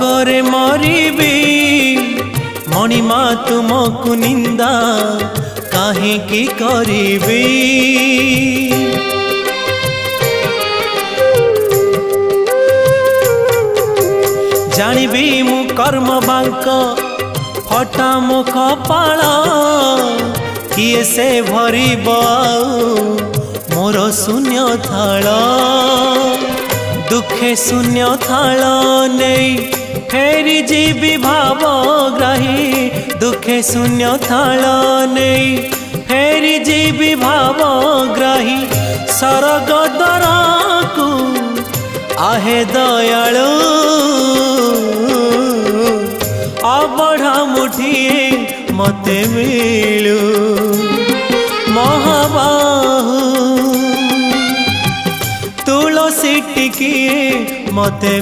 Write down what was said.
रोगरे मरिबी मणिमा तुमको निंदा काहे की करिबी। जानिबी मु कर्म बांक फटा मो कपाल किए से भरिब मोर शून्य थाल। दुखे शून्य थाल नहीं फेरी जीवी भावग्राही। दुखे शून्य थाल नहीं फेरी जीवी भावग्राही। सरग दरा को आहे दयालु अबढ़ा मुठिए मते मिलू। महाबाहु तुलसी टिकिए मते